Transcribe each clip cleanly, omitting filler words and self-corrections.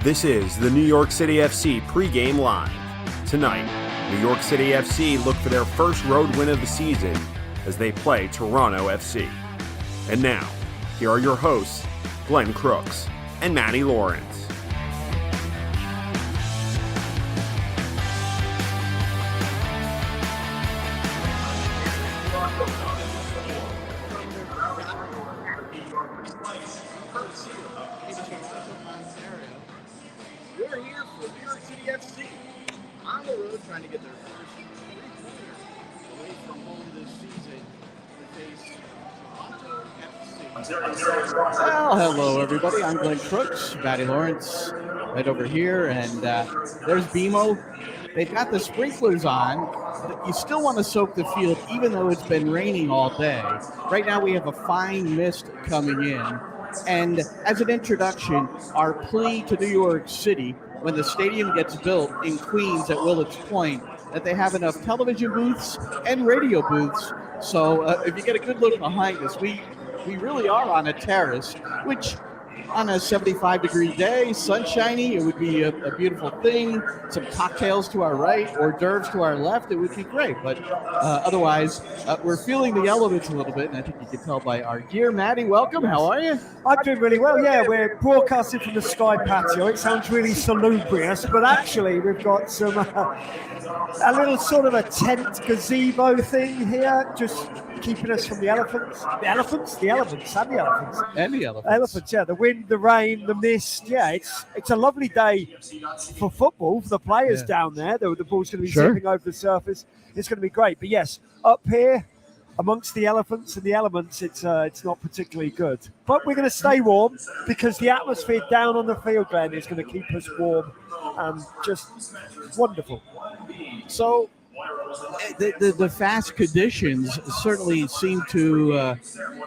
This is the New York City FC Pregame Live. Tonight, New York City FC look for their first road win of the season as they play Toronto FC. And now, here are your hosts, Glenn Crooks and Matty Lawrence. We're here for New York City FC on the road trying to get their first 3 points away from home this season to face Toronto FC. Well, hello everybody. I'm Glenn Crooks, Matty Lawrence, right over here, and there's BMO. They've got the sprinklers on, but you still want to soak the field even though it's been raining all day. Right now we have a fine mist coming in. And as an introduction, our plea to New York City, when the stadium gets built in Queens at Willets Point, that they have enough television booths and radio booths. So if you get a good look behind us, we really are on a terrace, which on a 75-degree day, sunshiny, it would be a beautiful thing. Some cocktails to our right, hors d'oeuvres to our left, it would be great. But otherwise, we're feeling the elements a little bit, and I think you can tell by our gear. Matty, welcome. How are you? I'm doing really well, yeah. We're broadcasting from the Sky Patio. It sounds really salubrious, but actually we've got some a little sort of a tent gazebo thing here, just keeping us from the elements, yeah, the wind, the rain, the mist. Yeah, it's a lovely day for football for the players down there. The ball's going to be zipping over the surface. It's going to be great. But yes, up here amongst the elephants and the elements, it's not particularly good. But we're going to stay warm because the atmosphere down on the field, Glenn, is going to keep us warm and just wonderful. So the fast conditions certainly seem to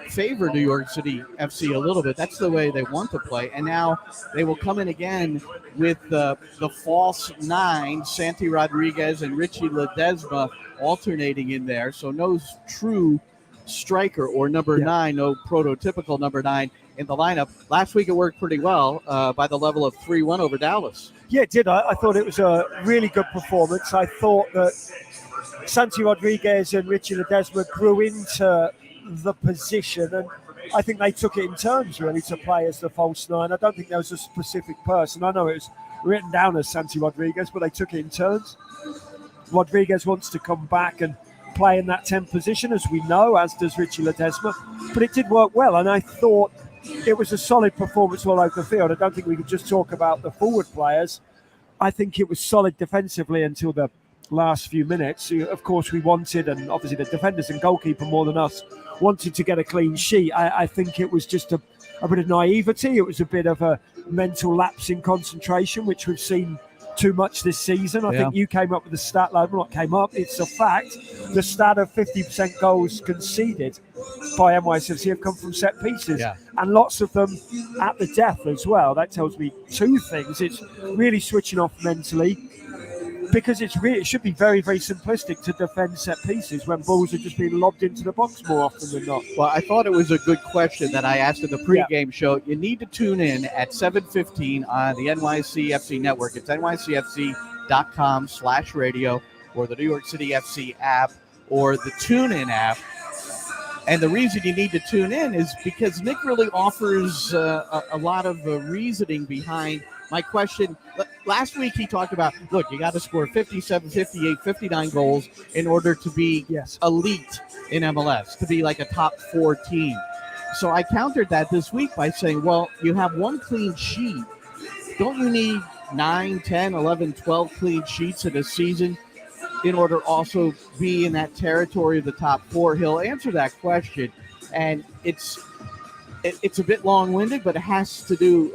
favor New York City FC a little bit. That's the way they want to play. And now they will come in again with the false nine, Santi Rodriguez and Richie Ledesma alternating in there. So no true striker or number nine, no prototypical number nine in the lineup. Last week it worked pretty well by the level of 3-1 over Dallas. Yeah, it did. I thought it was a really good performance. I thought that Santi Rodriguez and Richie Ledesma grew into the position, and I think they took it in turns really to play as the false nine. I don't think there was a specific person. I know it was written down as Santi Rodriguez, but they took it in turns. Rodriguez wants to come back and play in that 10 position, as we know, as does Richie Ledesma, but it did work well, and I thought it was a solid performance all over the field. I don't think we could just talk about the forward players. I think it was solid defensively until the last few minutes. Of course, we wanted, and obviously the defenders and goalkeeper more than us, wanted to get a clean sheet. I think it was just a bit of naivety. It was a bit of a mental lapse in concentration, which we've seen too much this season. I think you came up with the stat load. Well, not came up, it's a fact. The stat of 50% goals conceded by NYCFC have come from set pieces, and lots of them at the death as well. That tells me two things. It's really switching off mentally, because it should be very, very simplistic to defend set pieces when balls are just being lobbed into the box more often than not. Well, I thought it was a good question that I asked in the pregame show. You need to tune in at 7:15 on the NYCFC network. It's nycfc.com/radio or the New York City FC app or the TuneIn app. And the reason you need to tune in is because Nick really offers a lot of reasoning behind my question. Last week he talked about, look, you got to score 57, 58, 59 goals in order to be elite in MLS, to be like a top 4 team. So I countered that this week by saying, well, you have one clean sheet. Don't you need 9, 10, 11, 12 clean sheets in a season in order also be in that territory of the top 4? He'll answer that question, and it's a bit long-winded, but it has to do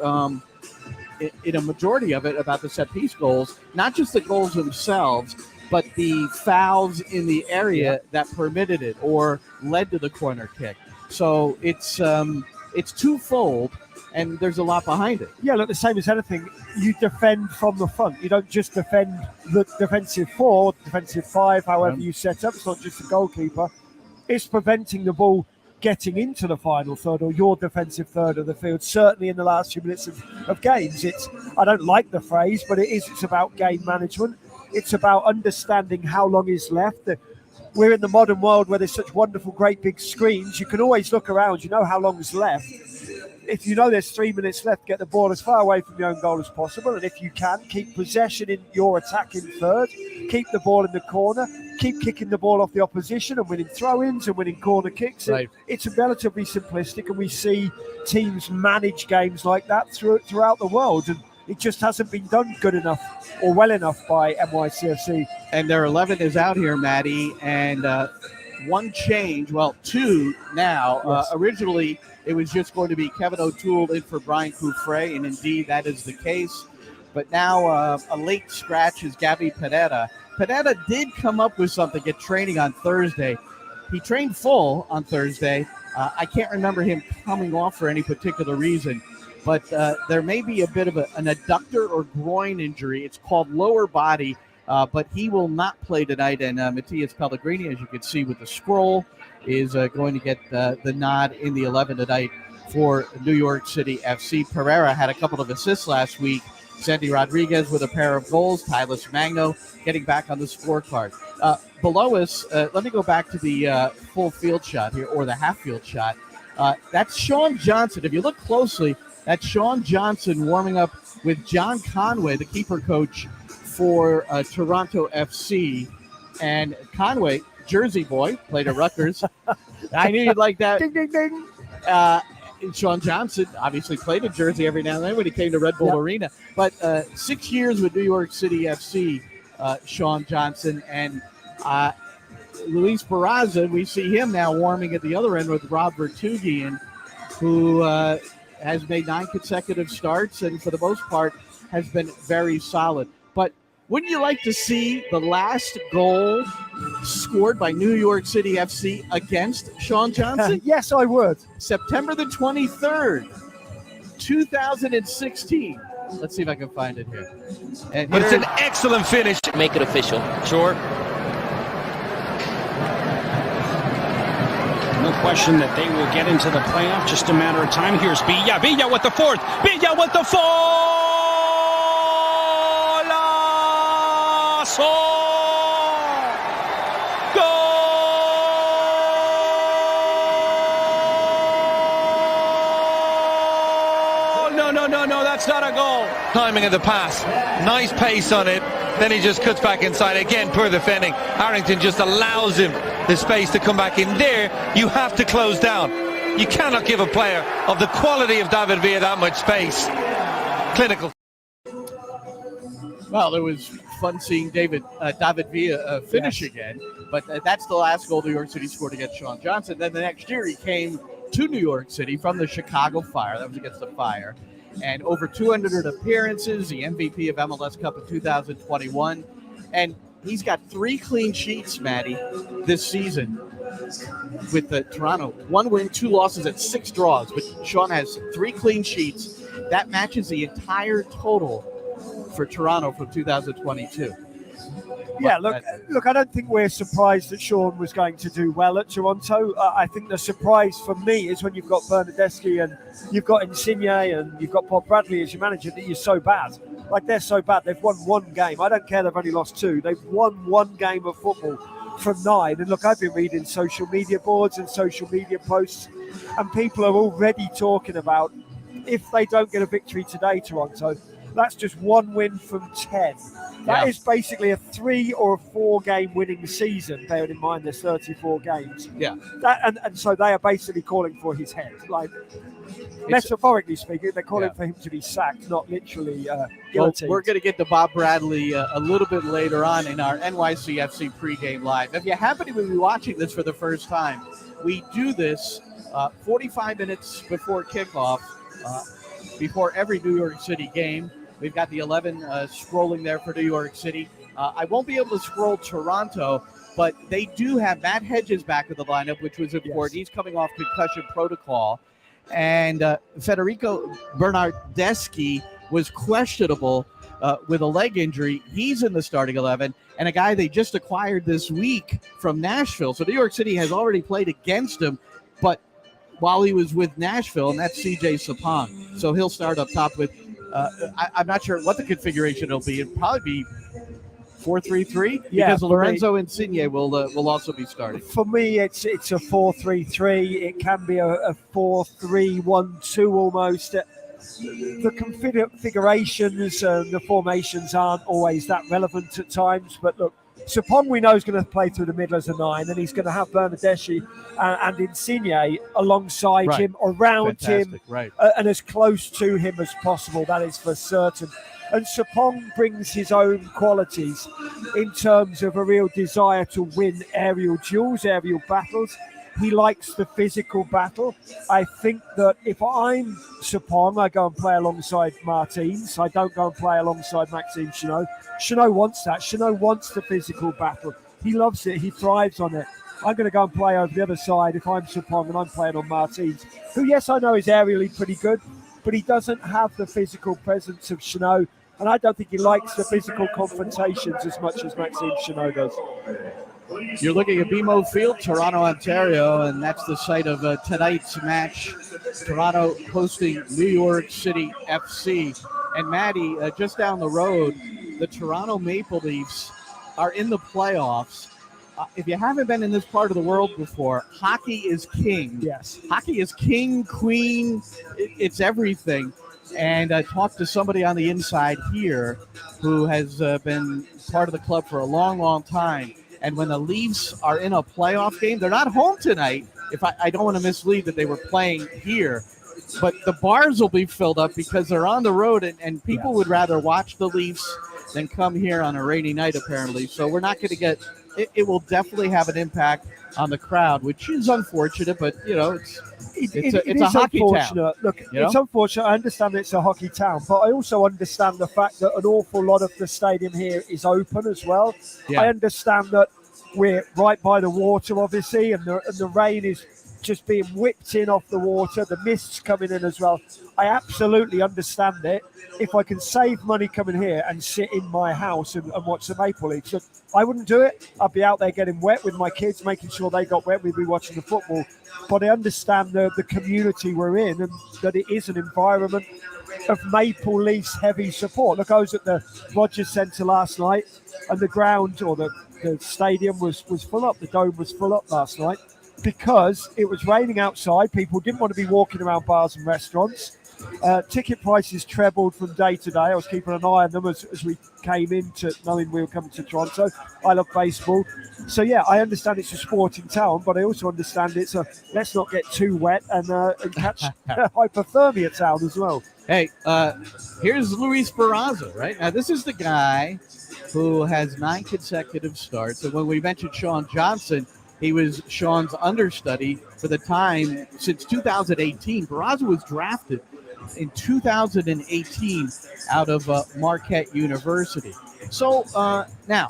in a majority of it about the set-piece goals, not just the goals themselves, but the fouls in the area that permitted it or led to the corner kick. So it's twofold, and there's a lot behind it. Yeah, look, the same as anything, you defend from the front. You don't just defend the defensive 4, defensive 5, however you set up. It's not just the goalkeeper. It's preventing the ball getting into the final third or your defensive third of the field, certainly in the last few minutes of games. I don't like the phrase, but it's about game management. It's about understanding how long is left. We're in the modern world where there's such wonderful, great big screens. You can always look around. You know how long is left. If you know there's 3 minutes left, get the ball as far away from your own goal as possible. And if you can, keep possession in your attacking third. Keep the ball in the corner. Keep kicking the ball off the opposition and winning throw-ins and winning corner kicks. Right. It's relatively simplistic, and we see teams manage games like that throughout the world. And it just hasn't been done good enough or well enough by NYCFC. And their 11 is out here, Matty, and one change, well, two now. Yes. Originally, it was just going to be Kevin O'Toole in for Brian Coufret, and indeed that is the case. But now a late scratch is Gabby Pineda. Pineda did come up with something at training on Thursday. He trained full on Thursday. I can't remember him coming off for any particular reason, but there may be a bit of an adductor or groin injury. It's called lower body, but he will not play tonight. And Matthias Pellegrini, as you can see with the scroll, is going to get the nod in the 11 tonight for New York City FC. Pereira had a couple of assists last week. Sandy Rodriguez with a pair of goals. Tyler Magno getting back on the scorecard. Below us, let me go back to the full field shot here, or the half field shot. That's Sean Johnson. If you look closely, that's Sean Johnson warming up with John Conway, the keeper coach for Toronto FC. And Conway, Jersey boy, played at Rutgers. I knew you'd like that. Ding, ding, ding. Sean Johnson obviously played in Jersey every now and then when he came to Red Bull Arena. But 6 years with New York City FC, Sean Johnson. And Luis Barraza, we see him now warming at the other end with Rob Vertughian, who has made 9 consecutive starts and for the most part has been very solid. But wouldn't you like to see the last goal scored by New York City FC against Sean Johnson? Yes, I would. September the 23rd, 2016. Let's see if I can find it here. And but it's an excellent finish. Make it official. Sure. No question that they will get into the playoff. Just a matter of time. Here's Villa. Villa with the fourth. Villa with the fourth. No, that's not a goal. Timing of the pass. Nice pace on it. Then he just cuts back inside. Again, poor defending. Harrington just allows him the space to come back in. There, you have to close down. You cannot give a player of the quality of David Villa that much space. Clinical. Well, it was fun seeing David Villa finish again, but that's the last goal New York City scored against Sean Johnson. Then the next year he came to New York City from the Chicago Fire. That was against the Fire. And over 200 appearances, the MVP of MLS Cup in 2021. And he's got 3 clean sheets, Matty, this season with the Toronto. 1 win, 2 losses, and 6 draws. But Sean has 3 clean sheets. That matches the entire total for Toronto from 2022. Yeah, look, I don't think we're surprised that Sean was going to do well at Toronto. I think the surprise for me is when you've got Bernadeschi and you've got Insigne and you've got Bob Bradley as your manager, that you're so bad. Like, they're so bad. They've won 1 game. I don't care they've only lost 2. They've won 1 game of football from 9. And look, I've been reading social media boards and social media posts, and people are already talking about, if they don't get a victory today, Toronto, that's just 1 win from 10. That is basically a 3 or a 4 game winning season, bearing in mind there's 34 games. Yeah. And so they are basically calling for his head. Like, metaphorically speaking, they're calling for him to be sacked, not literally guillotined. We're going to get to Bob Bradley a little bit later on in our NYCFC pregame live. If you happen to be watching this for the first time, we do this 45 minutes before kickoff, before every New York City game. We've got the 11 scrolling there for New York City. I won't be able to scroll Toronto, but they do have Matt Hedges back in the lineup, which was important. Yes. He's coming off concussion protocol. And Federico Bernardeschi was questionable with a leg injury. He's in the starting 11. And a guy they just acquired this week from Nashville. So New York City has already played against him, but while he was with Nashville, and that's C.J. Sapong. So he'll start up top with, I'm not sure what the configuration it'll be. It'll probably be 4-3-3 because Lorenzo Insigne will also be starting. For me, it's a 4-3-3. It can be a 4-3-1-2 almost. The configurations and the formations aren't always that relevant at times, but look, Sapong we know is going to play through the middle as a 9, and he's going to have Bernardeschi and Insigne alongside him, around him, and as close to him as possible. That is for certain. And Sapong brings his own qualities in terms of a real desire to win aerial duels, aerial battles. He likes the physical battle. I think that if I'm Sapong, I go and play alongside Martins. I don't go and play alongside Maxime Chanot. Chanot wants that. Chanot wants the physical battle. He loves it. He thrives on it. I'm going to go and play over the other side if I'm Sapong and I'm playing on Martins, who, yes, I know is aerially pretty good, but he doesn't have the physical presence of Chanot, and I don't think he likes the physical confrontations as much as Maxime Chanot does. You're looking at BMO Field, Toronto, Ontario, and that's the site of tonight's match. Toronto hosting New York City FC. And Matty, just down the road, the Toronto Maple Leafs are in the playoffs. If you haven't been in this part of the world before, hockey is king. Yes. Hockey is king, queen, it's everything. And I talked to somebody on the inside here who has been part of the club for a long, long time. And when the Leafs are in a playoff game, they're not home tonight. If I don't want to mislead that they were playing here, but the bars will be filled up because they're on the road, and people would rather watch the Leafs than come here on a rainy night, apparently. So we're not going to get it will definitely have an impact on the crowd, which is unfortunate, but, you know, it's a hockey town. Look, it's unfortunate. I understand it's a hockey town, but I also understand the fact that an awful lot of the stadium here is open as well. Yeah. I understand that we're right by the water, obviously, and the rain is just being whipped in off the water. The mist's coming in as well. I absolutely understand it. If I can save money coming here and sit in my house and watch the Maple Leafs, so I wouldn't do it. I'd be out there getting wet with my kids, making sure they got wet. We'd be watching the football. But I understand the community we're in, and that it is an environment of Maple Leafs heavy support. Look, I was at the Rogers Centre last night, and the ground or the stadium was full up. The dome was full up last night because it was raining outside. People didn't want to be walking around bars and restaurants. Ticket prices trebled from day to day. I was keeping an eye on them as we came into knowing we were coming to Toronto. I love baseball. So, yeah, I understand it's a sporting town, but I also understand it's a let's not get too wet and catch hypothermia town as well. Hey, here's Luis Barraza, right? Now, this is the guy who has 9 consecutive starts. And when we mentioned Sean Johnson, he was Sean's understudy for the time since 2018. Barraza was drafted in 2018 out of Marquette University. So now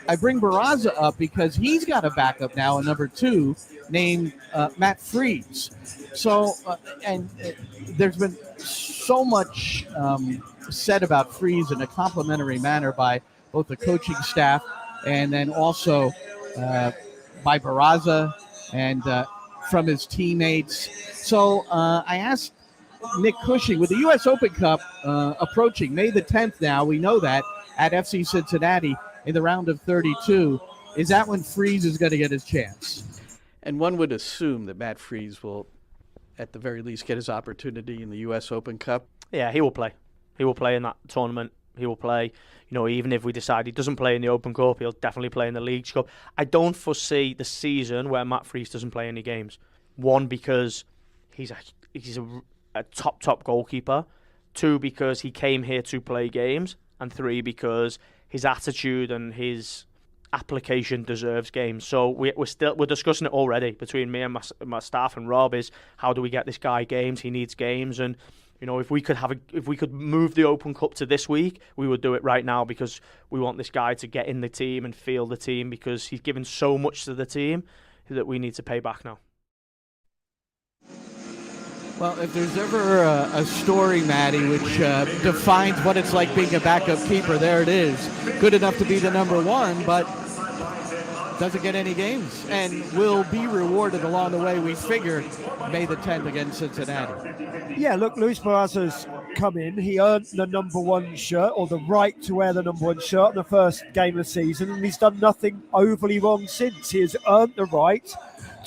I bring Barraza up because he's got a backup now, a number 2 named Matt Freese. So there's been so much said about Freese in a complimentary manner by both the coaching staff and then also by Barraza and from his teammates. So I asked Nick Cushing, with the U.S. Open Cup approaching May the 10th now, we know that, at FC Cincinnati in the round of 32, is that when Freese is going to get his chance? And one would assume that Matt Freese will, at the very least, get his opportunity in the U.S. Open Cup. Yeah, he will play. He will play in that tournament. He will play. You know, even if we decide he doesn't play in the Open Cup, he'll definitely play in the Leagues Cup. I don't foresee the season where Matt Freese doesn't play any games. One, because he's a top goalkeeper. 2, because he came here to play games. And 3, because his attitude and his application deserves games. So we're discussing it already between me and my staff and Rob, is how do we get this guy games? He needs games. And you know, if we could move the Open Cup to this week, we would do it right now, because we want this guy to get in the team and feel the team, because he's given so much to the team that we need to pay back now. Well, if there's ever a story, Matty, which defines what it's like being a backup keeper, there it is. Good enough to be the number 1, but doesn't get any games and will be rewarded along the way, we figure, May the 10th against Cincinnati. Yeah, look, Luis Barraza's come in. He earned the number 1 shirt, or the right to wear the number 1 shirt in the first game of the season, and he's done nothing overly wrong since. He has earned the right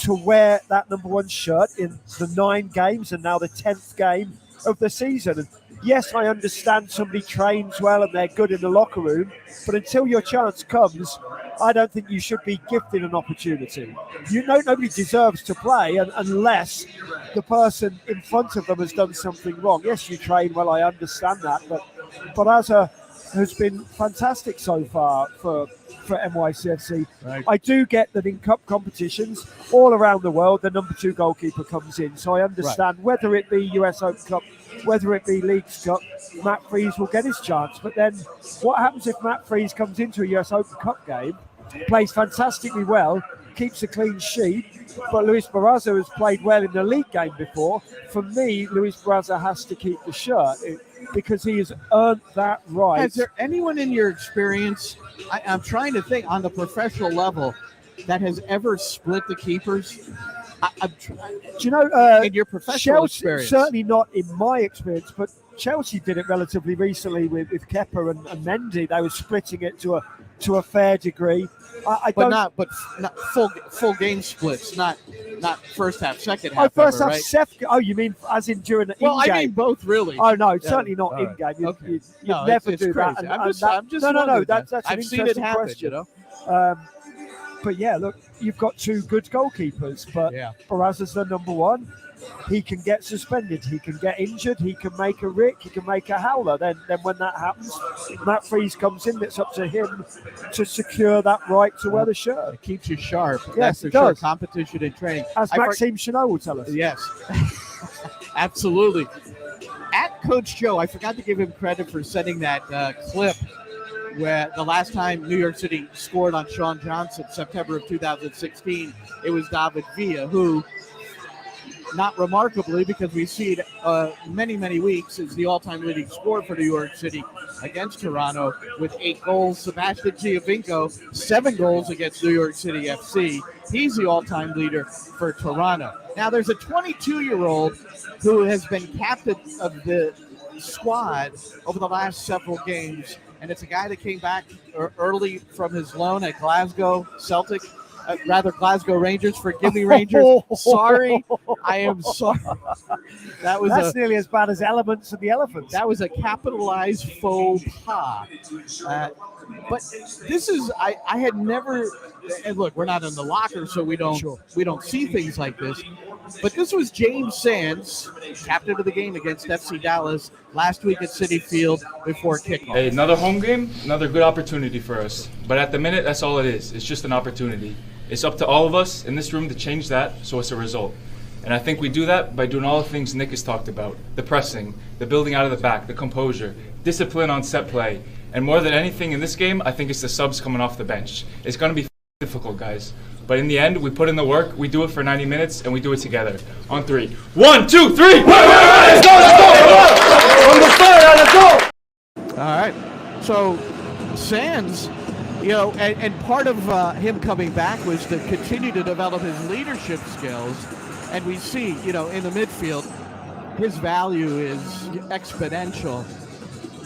to wear that number 1 shirt in the 9 games and now the 10th game of the season. And yes, I understand somebody trains well and they're good in the locker room, but until your chance comes, I don't think you should be gifted an opportunity. Nobody deserves to play unless the person in front of them has done something wrong. Yes, you train well, I understand that, but Barraza has been fantastic so far for NYCFC. Right. I do get that in cup competitions all around the world, the number 2 goalkeeper comes in. So I understand whether it be US Open Cup, whether it be Leagues Cup, Matt Freese will get his chance. But then what happens if Matt Freese comes into a US Open Cup game, plays fantastically well, keeps a clean sheet, but Luis Barraza has played well in the league game before? For me, Luis Barraza has to keep the shirt because he has earned that right. Has there anyone in your experience, I'm trying to think, on the professional level, that has ever split the keepers? Do you know, in your professional Chelsea, experience? certainly not in my experience, but Chelsea did it relatively recently with Kepa and Mendy. They were splitting it to a fair degree. Not full game splits, not first half, second half. First ever, half, right? second. Oh, you mean as in during the Well, in-game? I mean both, really. Oh no, certainly not in game. You No, never it's do crazy. that. I'm just no. wondering That's that. an I've seen it interesting happen. question. You know? But yeah, look, you've got 2 good goalkeepers, but Barraza's the number 1. He can get suspended, he can get injured, he can make a Rick, he can make a howler. Then when that happens, Matt Freese comes in. It's up to him to secure that right to wear the shirt. It keeps you sharp. Yes, That's for it sure. does. Competition and training. As Maxime Chenot will tell us. Yes, absolutely. At Coach Joe, I forgot to give him credit for sending that clip where the last time New York City scored on Sean Johnson, September of 2016, it was David Villa, who, not remarkably, because we see it many weeks, is the all-time leading scorer for New York City against Toronto with 8 goals. Sebastian Giovinco, 7 goals against New York City FC. He's the all-time leader for Toronto. Now, there's a 22-year-old who has been captain of the squad over the last several games, and it's a guy that came back early from his loan at Glasgow Celtic. Glasgow Rangers. Forgive me, Rangers. Sorry. I am sorry. That's nearly as bad as Elements and the Elephants. That was a capitalized faux pas. But this is, I had never, and look, we're not in the locker, so we don't see things like this. But this was James Sands, captain of the game against FC Dallas last week at Citi Field before kickoff. Hey, another home game, another good opportunity for us. But at the minute, that's all it is. It's just an opportunity. It's up to all of us in this room to change that so it's a result. And I think we do that by doing all the things Nick has talked about. The pressing, the building out of the back, the composure, discipline on set play. And more than anything in this game, I think it's the subs coming off the bench. It's going to be difficult, guys. But in the end, we put in the work, we do it for 90 minutes, and we do it together. On 3. 1, 2, 3! Let's go! From the start, let's go! All right. So, Sands, you know, and part of him coming back was to continue to develop his leadership skills. And we see, you know, in the midfield, his value is exponential.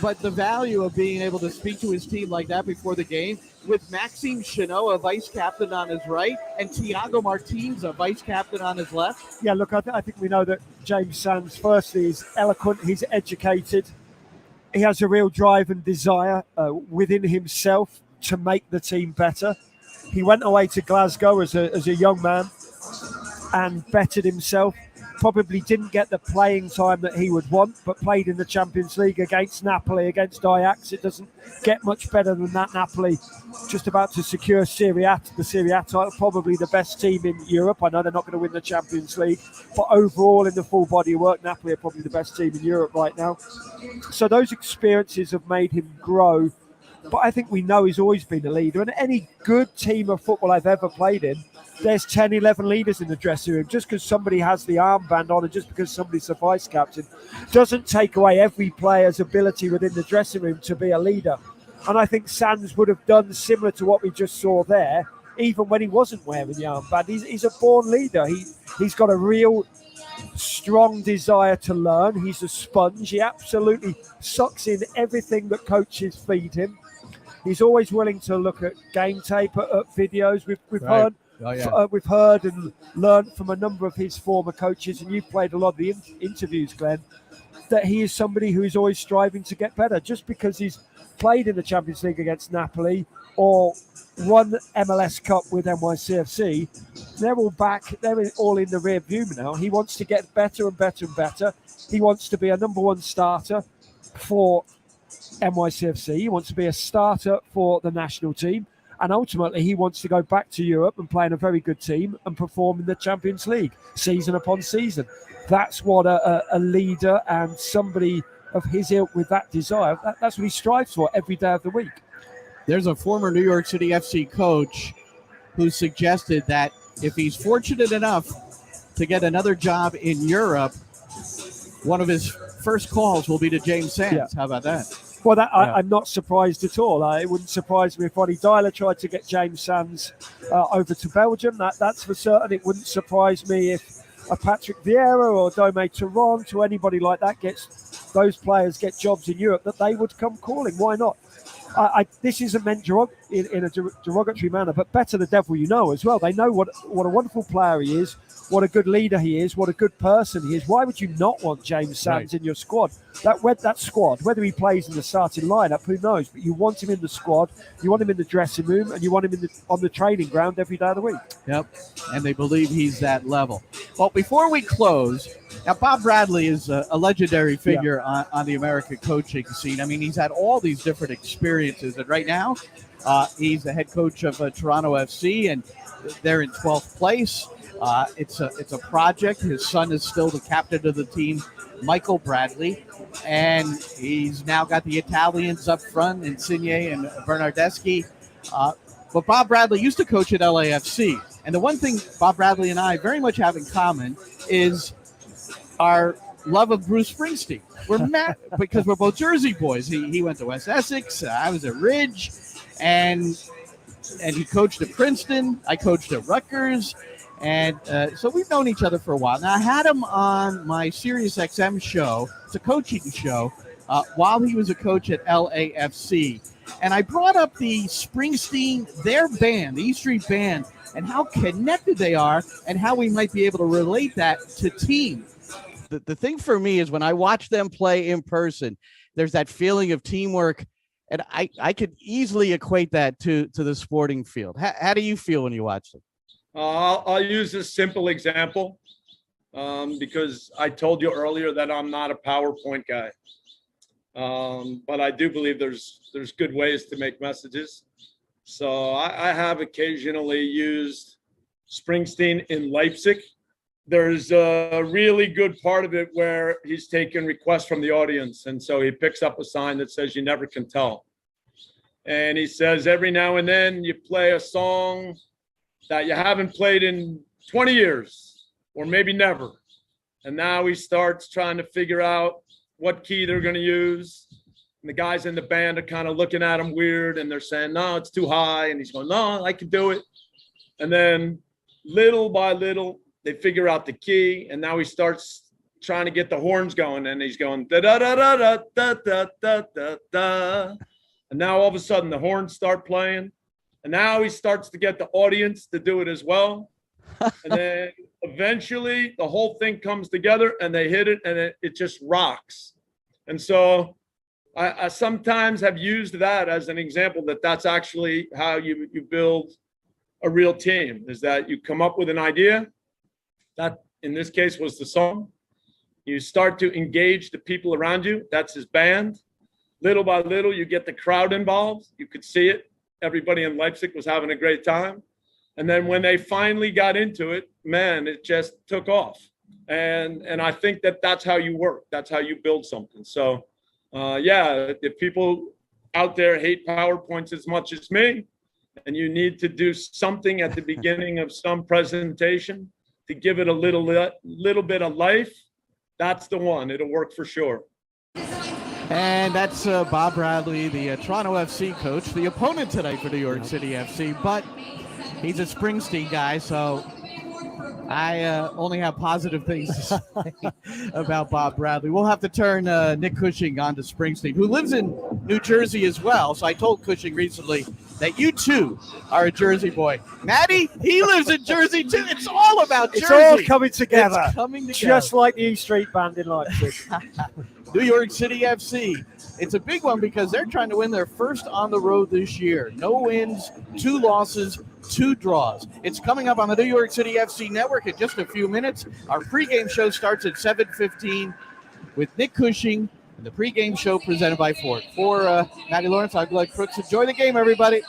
But the value of being able to speak to his team like that before the game, with Maxime Chenot, a vice captain on his right, and Thiago Martins, a vice captain on his left. Yeah, look, I think we know that James Sands, firstly, is eloquent, he's educated, he has a real drive and desire within himself to make the team better. He went away to Glasgow as a young man and bettered himself. Probably didn't get the playing time that he would want, but played in the Champions League against Napoli, against Ajax. It doesn't get much better than that. Napoli just about to secure the Serie A title, probably the best team in Europe. I know they're not going to win the Champions League, but overall in the full body of work, Napoli are probably the best team in Europe right now. So those experiences have made him grow, but I think we know he's always been a leader. And any good team of football I've ever played in, there's 10, 11 leaders in the dressing room. Just because somebody has the armband on and just because somebody's the vice captain doesn't take away every player's ability within the dressing room to be a leader. And I think Sands would have done similar to what we just saw there even when he wasn't wearing the armband. He's a born leader. He's got a real strong desire to learn. He's a sponge. He absolutely sucks in everything that coaches feed him. He's always willing to look at game tape, at videos. We've heard. We've heard and learned from a number of his former coaches, and you've played a lot of the interviews, Glenn, that he is somebody who is always striving to get better. Just because he's played in the Champions League against Napoli or won MLS Cup with NYCFC, they're all in the rear view now. He wants to get better and better and better. He wants to be a number one starter for NYCFC. He wants to be a starter for the national team. And ultimately, he wants to go back to Europe and play in a very good team and perform in the Champions League season upon season. That's what a leader and somebody of his ilk with that desire, that's what he strives for every day of the week. There's a former New York City FC coach who suggested that if he's fortunate enough to get another job in Europe, one of his first calls will be to James Sands. Yeah. How about that? Well, I'm not surprised at all. It wouldn't surprise me if Ronnie Dyler tried to get James Sands over to Belgium. That's for certain. It wouldn't surprise me if a Patrick Vieira or Dome Toronto or anybody like that those players get jobs in Europe, that they would come calling. Why not? This isn't meant in a derogatory manner, but better the devil you know as well. They know what a wonderful player he is, what a good leader he is, what a good person he is. Why would you not want James Sands in your squad? That squad, whether he plays in the starting lineup, who knows? But you want him in the squad, you want him in the dressing room, and you want him on the training ground every day of the week. Yep, and they believe he's that level. Well, before we close, now Bob Bradley is a legendary figure on the American coaching scene. I mean, he's had all these different experiences, and right now he's the head coach of Toronto FC, and they're in 12th place. It's a project. His son is still the captain of the team, Michael Bradley, and he's now got the Italians up front, Insigne and Bernardeschi. But Bob Bradley used to coach at LAFC, and the one thing Bob Bradley and I very much have in common is our love of Bruce Springsteen. We're mad because we're both Jersey boys. He went to West Essex. I was at Ridge, and he coached at Princeton. I coached at Rutgers. And so we've known each other for a while. Now, I had him on my Sirius XM show. It's a coaching show while he was a coach at LAFC. And I brought up the Springsteen, their band, the E Street Band, and how connected they are and how we might be able to relate that to team. The thing for me is when I watch them play in person, there's that feeling of teamwork. And I could easily equate that to the sporting field. How do you feel when you watch them? I'll use a simple example because I told you earlier that I'm not a PowerPoint guy, but I do believe there's good ways to make messages. So I have occasionally used Springsteen in Leipzig. There's a really good part of it where he's taking requests from the audience, and so he picks up a sign that says "You never can tell," and he says every now and then you play a song that you haven't played in 20 years or maybe never. And now he starts trying to figure out what key they're going to use. And the guys in the band are kind of looking at him weird, and they're saying, no, it's too high. And he's going, no, I can do it. And then little by little, they figure out the key. And now he starts trying to get the horns going. And he's going, da da da da da da da da da da. And now all of a sudden the horns start playing. And now he starts to get the audience to do it as well. And then eventually the whole thing comes together and they hit it and it just rocks. And so I sometimes have used that as an example that's actually how you build a real team, is that you come up with an idea. That in this case was the song. You start to engage the people around you. That's his band. Little by little, you get the crowd involved. You could see it. Everybody in Leipzig was having a great time. And then when they finally got into it, man, it just took off. And I think that's how you work. That's how you build something. So, if people out there hate PowerPoints as much as me, and you need to do something at the beginning of some presentation to give it a little bit of life, that's the one. It'll work for sure. And that's Bob Bradley, the Toronto FC coach, the opponent tonight for New York City FC. But He's a Springsteen guy, so I only have positive things to say about Bob Bradley. We'll have to turn Nick Cushing on to Springsteen, who lives in New Jersey as well. So I told Cushing recently that you too are a Jersey boy. Matty, he lives in Jersey too. It's all about Jersey. It's all coming together. It's coming together. Just like the E Street Band in Leipzig. New York City FC. It's a big one because they're trying to win their first on the road this year. No wins, 2 losses, 2 draws. It's coming up on the New York City FC network in just a few minutes. Our pregame show starts at 7:15 with Nick Cushing and the pregame show presented by Ford. For Matty Lawrence, I'm Glenn Crooks. Enjoy the game, everybody.